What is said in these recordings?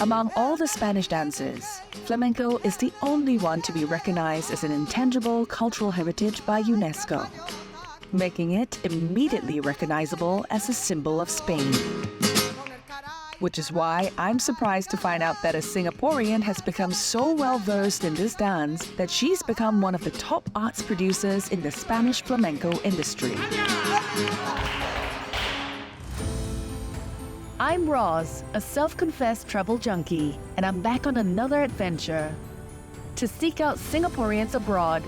Among all the Spanish dances, flamenco is the only one to be recognized as an intangible cultural heritage by UNESCO, making it immediately recognizable as a symbol of Spain. Which is why I'm surprised to find out that a Singaporean has become so well-versed in this dance that she's become one of the top arts producers in the Spanish flamenco industry. I'm Rozz, a self-confessed travel junkie, and I'm back on another adventure to seek out Singaporeans abroad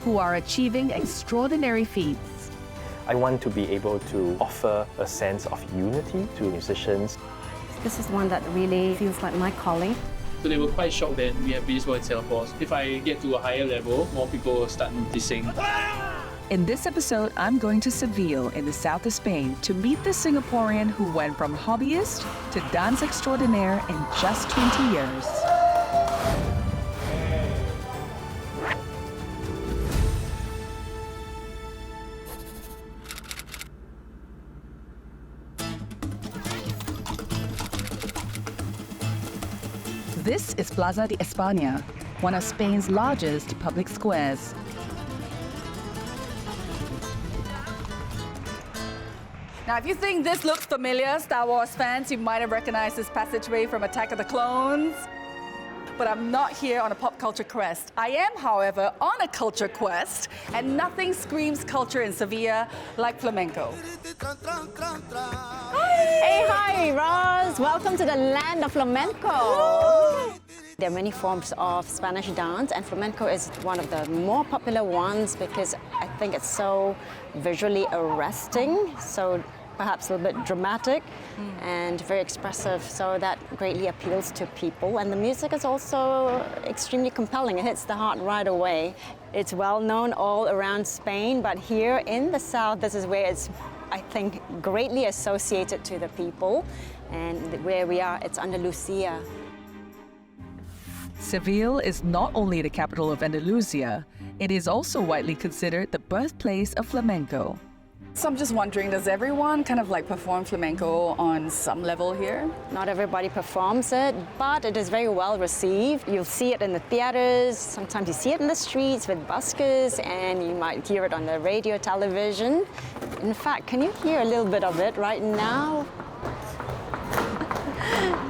who are achieving extraordinary feats. I want to be able to offer a sense of unity to musicians. This is one that really feels like my calling. So they were quite shocked that we have baseball in Singapore. If I get to a higher level, more people will start noticing. In this episode, I'm going to Seville in the south of Spain to meet the Singaporean who went from hobbyist to dance extraordinaire in just 20 years. This is Plaza de España, one of Spain's largest public squares. Now, if you think this looks familiar, Star Wars fans, you might have recognized this passageway from Attack of the Clones. But I'm not here on a pop culture quest. I am, however, on a culture quest, and nothing screams culture in Seville like flamenco. Hey, hi, Rozz. Welcome to the land of flamenco. There are many forms of Spanish dance, and flamenco is one of the more popular ones because I think it's so visually arresting, so perhaps a little bit dramatic and very expressive, so that greatly appeals to people. And the music is also extremely compelling. It hits the heart right away. It's well known all around Spain, but here in the south, this is where it's, I think, greatly associated to the people. And where we are, it's Andalusia. Seville is not only the capital of Andalusia, it is also widely considered the birthplace of flamenco. So I'm just wondering, does everyone kind of like perform flamenco on some level here? Not everybody performs it, but it is very well received. You'll see it in the theaters, sometimes you see it in the streets with buskers, and you might hear it on the radio, television. In fact, can you hear a little bit of it right now?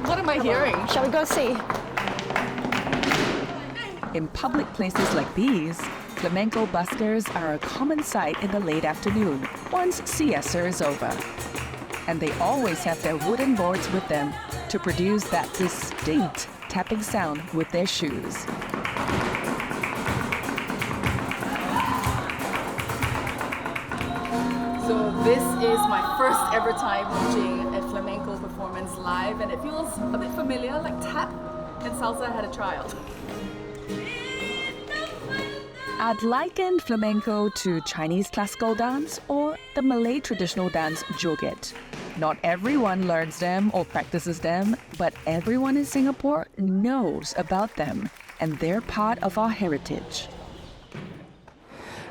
What am I hearing? Shall we go see? In public places like these, flamenco buskers are a common sight in the late afternoon, once siesta is over. And they always have their wooden boards with them to produce that distinct tapping sound with their shoes. So this is my first ever time watching a flamenco performance live, and it feels a bit familiar, like tap and salsa had a child. I'd liken flamenco to Chinese classical dance or the Malay traditional dance joget. Not everyone learns them or practices them, but everyone in Singapore knows about them, and they're part of our heritage.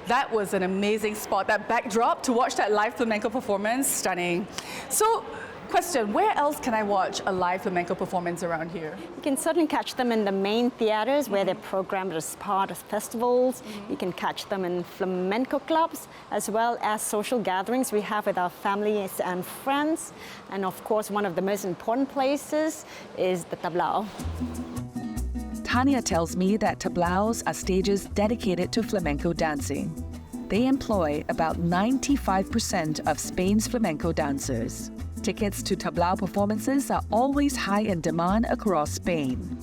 That was an amazing spot. That backdrop to watch that live flamenco performance, stunning. So, question, where else can I watch a live flamenco performance around here? You can certainly catch them in the main theaters where they're programmed as part of festivals. You can catch them in flamenco clubs, as well as social gatherings we have with our families and friends. And of course, one of the most important places is the tablao. Tania tells me that tablaos are stages dedicated to flamenco dancing. They employ about 95% of Spain's flamenco dancers. Tickets to tablao performances are always high in demand across Spain.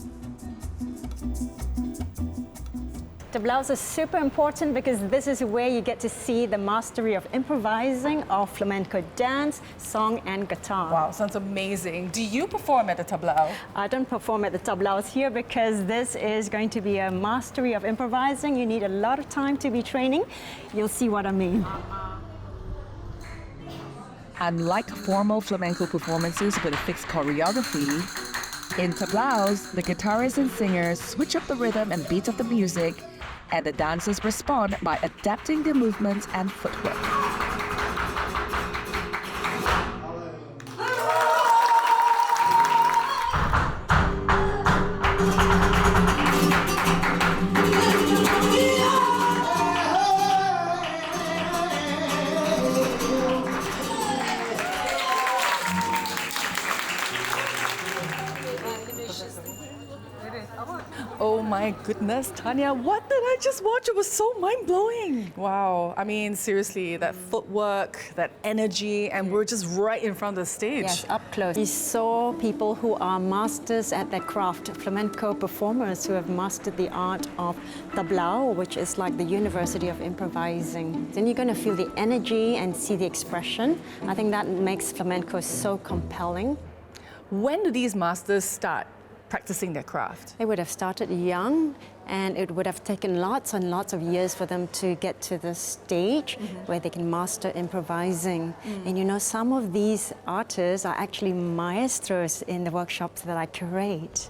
Tablaos are super important because this is where you get to see the mastery of improvising of flamenco dance, song, and guitar. Wow, sounds amazing. Do you perform at the tablao? I don't perform at the tablaos here because this is going to be a mastery of improvising. You need a lot of time to be training. You'll see what I mean. Unlike formal flamenco performances with a fixed choreography, in tablaos, the guitarists and singers switch up the rhythm and beats of the music, and the dancers respond by adapting their movements and footwork. my goodness, Tania, what did I just watch? It was so mind-blowing. Wow. I mean, seriously, that footwork, that energy, and we're just right in front of the stage. Yes, up close. We saw people who are masters at their craft, flamenco performers who have mastered the art of tablao, which is like the University of Improvising. Then you're going to feel the energy and see the expression. I think that makes flamenco so compelling. When do these masters start practicing their craft? They would have started young, and it would have taken lots and lots of years for them to get to the stage where they can master improvising. And you know, some of these artists are actually maestros in the workshops that I curate.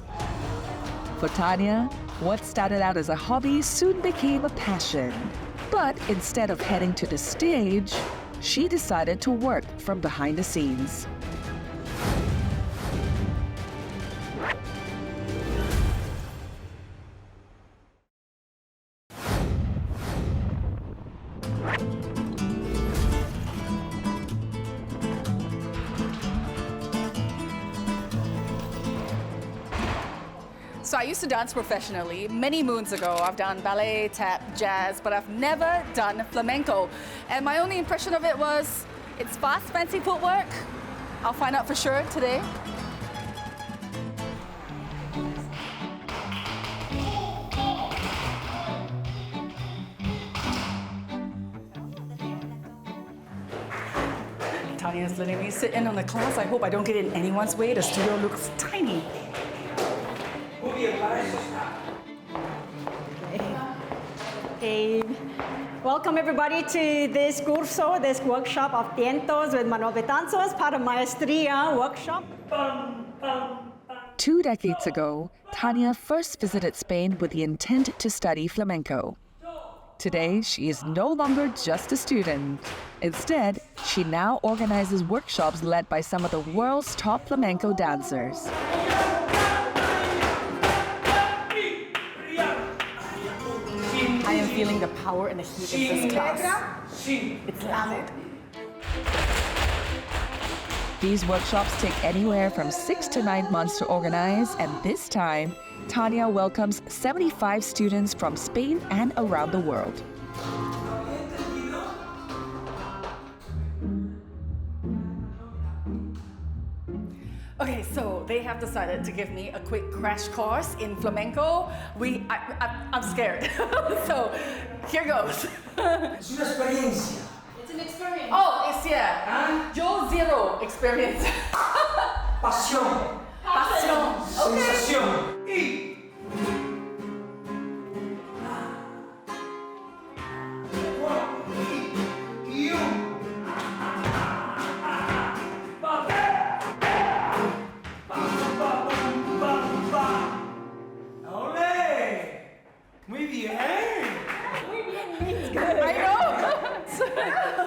For Tania, what started out as a hobby soon became a passion. But instead of heading to the stage, she decided to work from behind the scenes. So I used to dance professionally many moons ago. I've done ballet, tap, jazz, but I've never done flamenco. And my only impression of it was, it's fast, fancy footwork. I'll find out for sure today. Tania's letting me sit in on the class. I hope I don't get in anyone's way. The studio looks tiny. Okay. Welcome everybody to this curso, this workshop of tientos with Manuel Betanzo as part of Maestria workshop. 2 decades ago, Tania first visited Spain with the intent to study flamenco. Today, she is no longer just a student. Instead, she now organizes workshops led by some of the world's top flamenco dancers. I am feeling the power and the heat in this class. It's loud. These workshops take anywhere from 6 to 9 months to organize, and this time, Tania welcomes 75 students from Spain and around the world. Okay, so they have decided to give me a quick crash course in flamenco. I'm scared. So here goes. Es una experiencia. It's an experience. Oh, it's yeah. Yo zero experience. Pasión. Pasión. Okay. Sensación. Y muy bien. I know.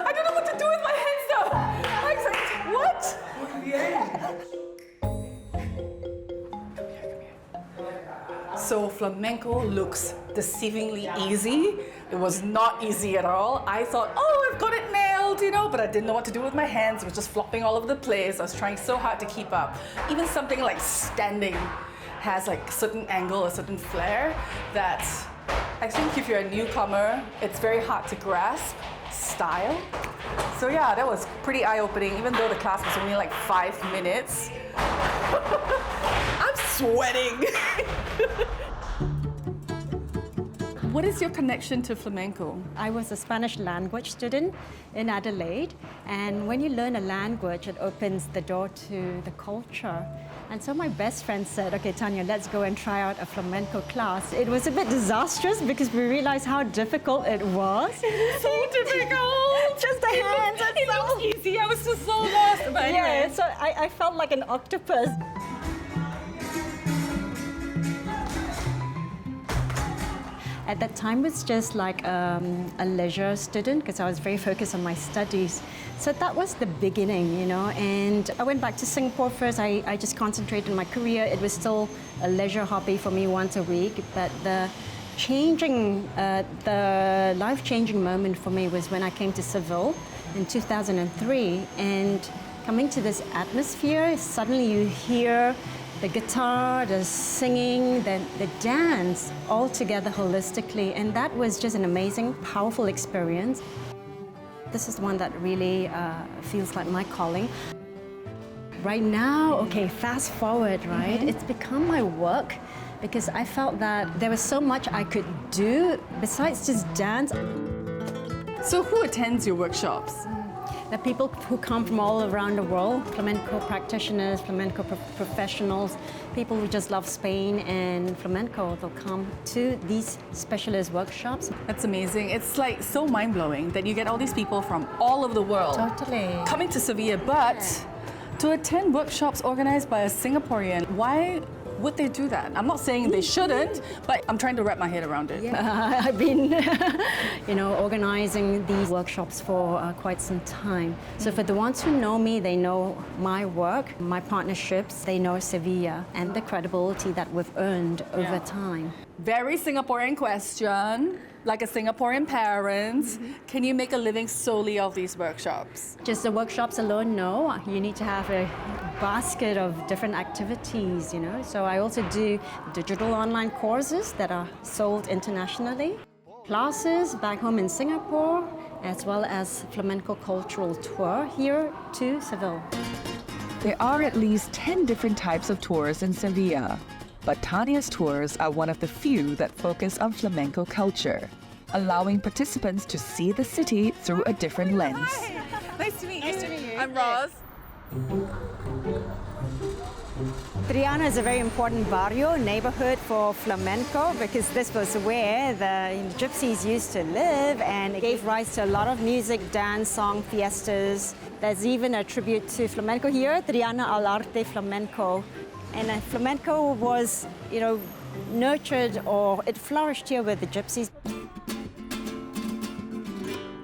I don't know what to do with my hands though. I was like, what? Muy bien. So flamenco looks deceivingly easy. It was not easy at all. I thought, oh, I've got it nailed, you know, but I didn't know what to do with my hands. It was just flopping all over the place. I was trying so hard to keep up. Even something like standing has like a certain angle, a certain flair that I think if you're a newcomer, it's very hard to grasp style. So yeah, that was pretty eye-opening, even though the class was only like 5 minutes. I'm sweating. What is your connection to flamenco? I was a Spanish language student in Adelaide, and when you learn a language, it opens the door to the culture. And so my best friend said, okay, Tania, let's go and try out a flamenco class. It was a bit disastrous because we realized how difficult it was. So difficult. Just the hands. It looks easy. I was just so lost. But anyway. Yeah, so I felt like an octopus. At that time, it was just like a leisure student because I was very focused on my studies. So that was the beginning, you know. And I went back to Singapore first. I just concentrated on my career. It was still a leisure hobby for me once a week. But the life-changing moment for me was when I came to Seville in 2003. And coming to this atmosphere, suddenly you hear the guitar, the singing, the dance, all together holistically. And that was just an amazing, powerful experience. This is the one that really feels like my calling. Right now, okay, fast forward, right? It's become my work because I felt that there was so much I could do besides just dance. So who attends your workshops? The people who come from all around the world, flamenco practitioners, flamenco professionals, people who just love Spain and flamenco, they'll come to these specialist workshops. That's amazing. It's like so mind-blowing that you get all these people from all over the world Totally. coming to Seville, but to attend workshops organized by a Singaporean, why would they do that? I'm not saying they shouldn't, but I'm trying to wrap my head around it. I've been, organizing these workshops for quite some time. So for the ones who know me, they know my work, my partnerships, they know Sevilla and the credibility that we've earned over time. Very Singaporean question. Like a Singaporean parent, can you make a living solely of these workshops? Just the workshops alone, no. You need to have a basket of different activities, So I also do digital online courses that are sold internationally, classes back home in Singapore, as well as flamenco cultural tour here to Seville. There are at least 10 different types of tours in Sevilla, but Tania's tours are one of the few that focus on flamenco culture, allowing participants to see the city through a different lens. Nice to meet you. I'm Rozz. Triana is a very important barrio, neighborhood for flamenco, because this was where the gypsies used to live, and it gave rise to a lot of music, dance, song, fiestas. There's even a tribute to flamenco here, Triana al Arte Flamenco. And flamenco was, nurtured, or it flourished here with the gypsies.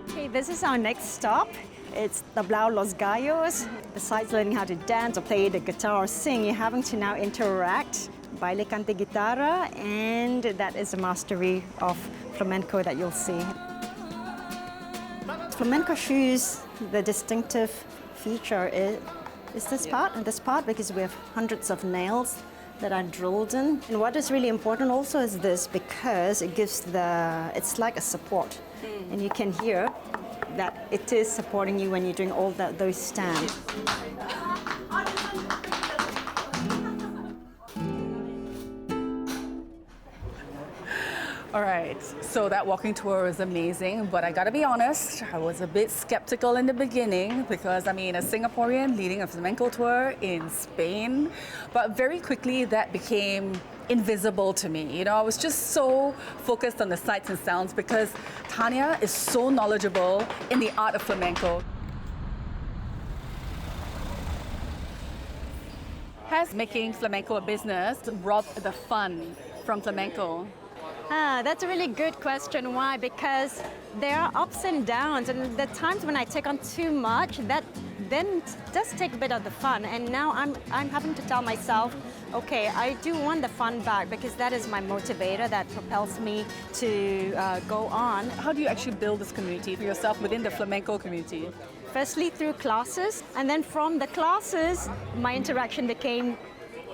Okay, this is our next stop. It's tablao Los Gallos. Besides learning how to dance or play the guitar or sing, you're having to now interact, baile cante guitarra, and that is the mastery of flamenco that you'll see. Flamenco shoes, the distinctive feature is this part and this part, because we have hundreds of nails that are drilled in. And what is really important also is this, because it gives it's like a support. And you can hear that it is supporting you when you're doing all those stands. All right, so that walking tour was amazing, but I gotta be honest, I was a bit skeptical in the beginning because, a Singaporean leading a flamenco tour in Spain, but very quickly that became invisible to me. I was just so focused on the sights and sounds because Tania is so knowledgeable in the art of flamenco. Has making flamenco a business robbed the fun from flamenco? That's a really good question. Why? Because there are ups and downs, and the times when I take on too much, that then does take a bit of the fun. And now I'm having to tell myself, okay, I do want the fun back, because that is my motivator that propels me to go on. How do you actually build this community for yourself within the flamenco community? Firstly, through classes, and then from the classes, my interaction became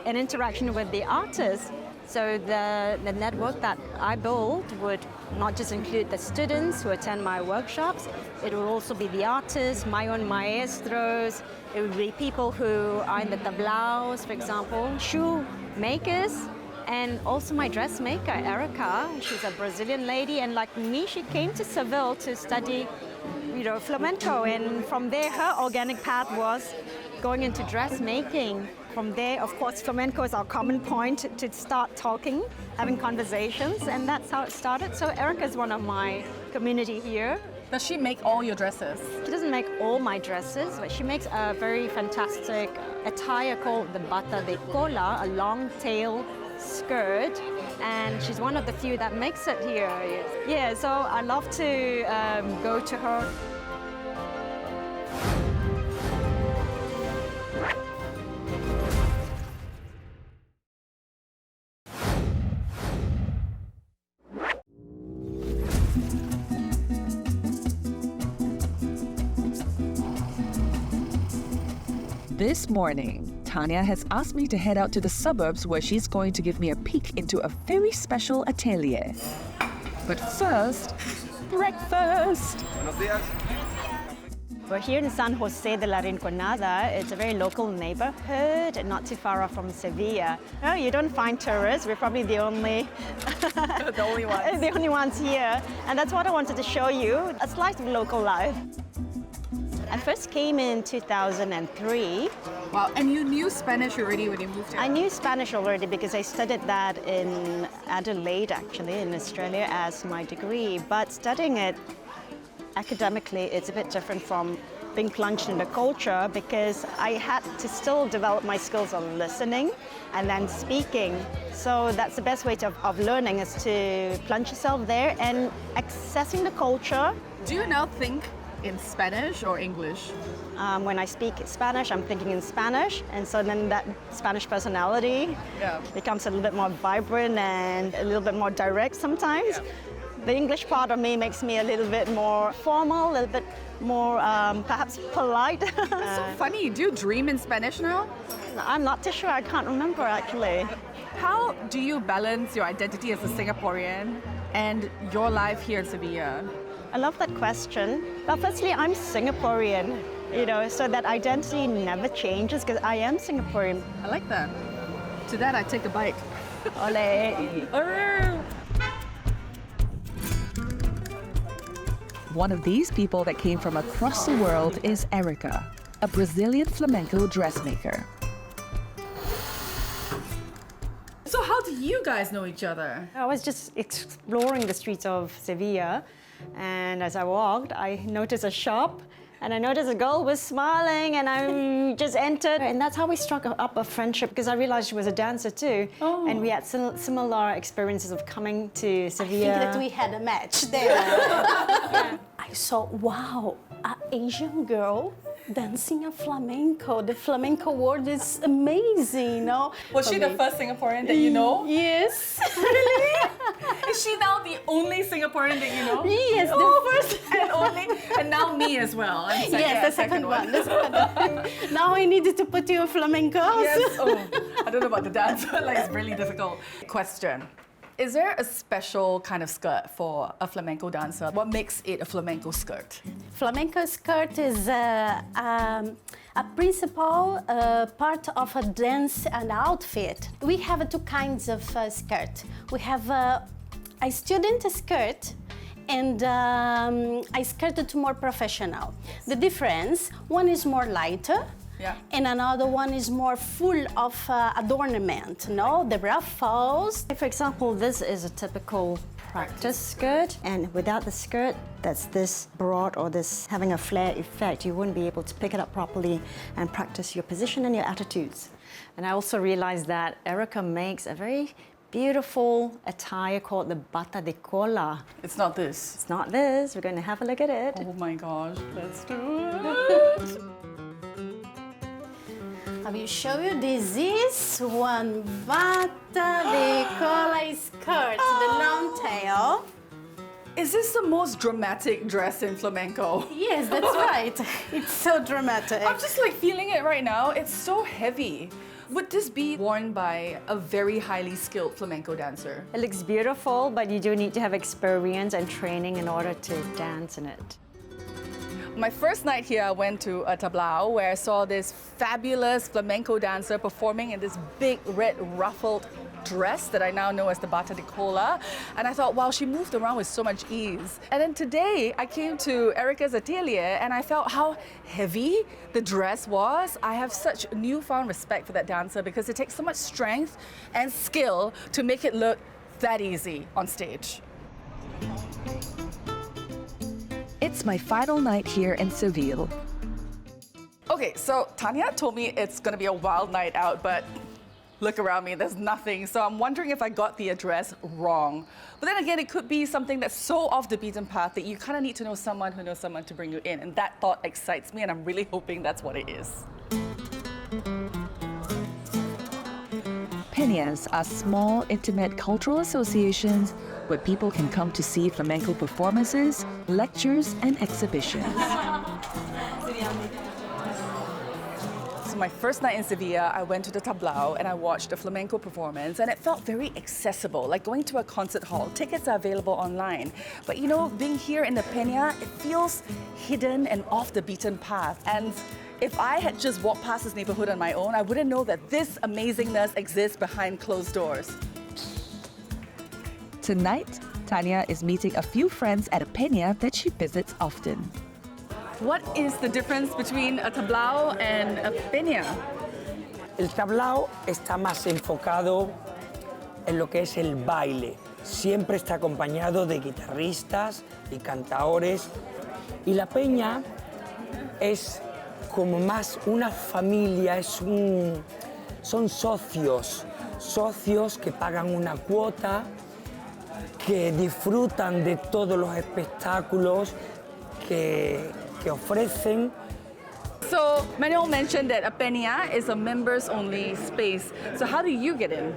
an interaction with the artists. So the network that I build would not just include the students who attend my workshops, it will also be the artists, my own maestros, it would be people who are in the tablaos, for example, shoe makers, and also my dressmaker, Erica. She's a Brazilian lady, and like me, she came to Seville to study flamenco, and from there her organic path was going into dressmaking. From there, of course, flamenco is our common point to start talking, having conversations, and that's how it started. So Erica is one of my community here. Does she make all your dresses? She doesn't make all my dresses, but she makes a very fantastic attire called the bata de cola, a long tail skirt, and she's one of the few that makes it here. Yeah, so I love to go to her. This morning, Tania has asked me to head out to the suburbs where she's going to give me a peek into a very special atelier. But first, breakfast! We're here in San Jose de la Rinconada. It's a very local neighborhood, not too far off from Seville. No, you don't find tourists. We're probably the only The only ones. the only ones here. And that's what I wanted to show you, a slice of local life. I first came in 2003. Wow, and you knew Spanish already when you moved here? I knew Spanish already because I studied that in Adelaide, actually, in Australia as my degree. But studying it academically, it's a bit different from being plunged in the culture because I had to still develop my skills on listening and then speaking. So that's the best way of learning is to plunge yourself there and accessing the culture. Do you now think in Spanish or English? When I speak Spanish, I'm thinking in Spanish, and so then that Spanish personality becomes a little bit more vibrant and a little bit more direct sometimes. The English part of me makes me a little bit more formal, a little bit more perhaps polite. So funny, do you dream in Spanish now? I'm not too sure, I can't remember actually. How do you balance your identity as a Singaporean and your life here in Seville? I love that question. Well, firstly, I'm Singaporean, so that identity never changes because I am Singaporean. I like that. To that, I take a bite. Ole! One of these people that came from across the world is Erica, a Brazilian flamenco dressmaker. So how do you guys know each other? I was just exploring the streets of Seville, and as I walked, I noticed a shop, and I noticed a girl was smiling, and I just entered, and that's how we struck up a friendship, because I realized she was a dancer too, and we had similar experiences of coming to Seville. I think that we had a match there. I saw, wow, an Asian girl dancing a flamenco. The flamenco world is amazing, Was she the first Singaporean that you know? Yes. Really? Is she now the only Singaporean that you know? Yes, the first. And only, and now me as well. I'm Yes, the second one. The second one. Now I needed to put you a flamenco. Yes. Oh, I don't know about the dance, but it's really difficult. Question. Is there a special kind of skirt for a flamenco dancer? What makes it a flamenco skirt? Flamenco skirt is a principal part of a dance and outfit. We have two kinds of skirt. We have a student skirt and a skirt more professional. The difference, one is more lighter, and another one is more full of adornment, the ruffles. For example, this is a typical practice skirt, and without the skirt that's this broad or this having a flare effect, you wouldn't be able to pick it up properly and practice your position and your attitudes. And I also realized that Erica makes a very beautiful attire called the bata de cola. It's not this. It's not this. We're going to have a look at it. Oh my gosh, let's do it. I will show you. This is one bata de cola skirt, the long tail. Is this the most dramatic dress in flamenco? Yes, that's right. It's so dramatic. I'm just feeling it right now. It's so heavy. Would this be worn by a very highly skilled flamenco dancer? It looks beautiful, but you do need to have experience and training in order to dance in it. My first night here, I went to a tablao where I saw this fabulous flamenco dancer performing in this big red ruffled dress that I now know as the bata de cola. And I thought, wow, she moved around with so much ease. And then today, I came to Erica's atelier and I felt how heavy the dress was. I have such newfound respect for that dancer because it takes so much strength and skill to make it look that easy on stage. It's my final night here in Seville. Okay, so Tania told me it's gonna be a wild night out, but look around me, there's nothing. So I'm wondering if I got the address wrong. But then again, it could be something that's so off the beaten path that you kind of need to know someone who knows someone to bring you in. And that thought excites me, and I'm really hoping that's what it is. Peñas are small, intimate cultural associations where people can come to see flamenco performances, lectures, and exhibitions. for my first night in Seville, I went to the tablao and I watched a flamenco performance, and it felt very accessible, like going to a concert hall. Tickets are available online. But you know, being here in the peña, it feels hidden and off the beaten path. And if I had just walked past this neighborhood on my own, I wouldn't know that this amazingness exists behind closed doors. Tonight, Tania is meeting a few friends at a peña that she visits often. What is the difference between a tablao and a peña? El tablao está más enfocado en lo que es el baile. Siempre está acompañado de guitarristas y cantadores. Y la peña es como más una familia, son socios que pagan una cuota, que disfrutan de todos los espectáculos que ofrecen. So Manuel mentioned that a peña is a members-only space. So how do you get in?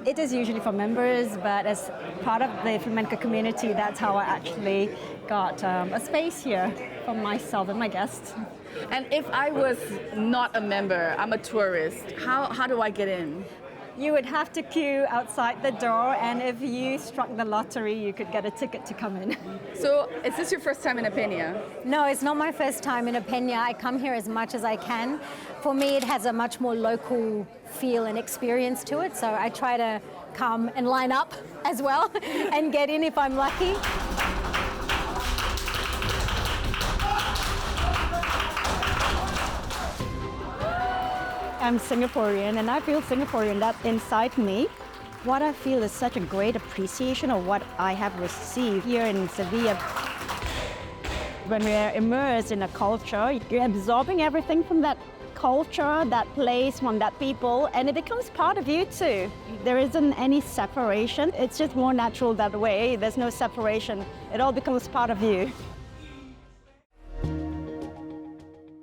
It is usually for members, but as part of the flamenco community, that's how I actually got a space here for myself and my guests. And if I was not a member, I'm a tourist, how do I get in? You would have to queue outside the door, and if you struck the lottery, you could get a ticket to come in. So is this your first time in a peña? No, it's not my first time in a peña. I come here as much as I can. For me, it has a much more local feel and experience to it, so I try to come and line up as well and get in if I'm lucky. I'm Singaporean, and I feel Singaporean that's inside me. What I feel is such a great appreciation of what I have received here in Seville. When we are immersed in a culture, you're absorbing everything from that culture, that place, from that people, and it becomes part of you too. There isn't any separation. It's just more natural that way. There's no separation. It all becomes part of you.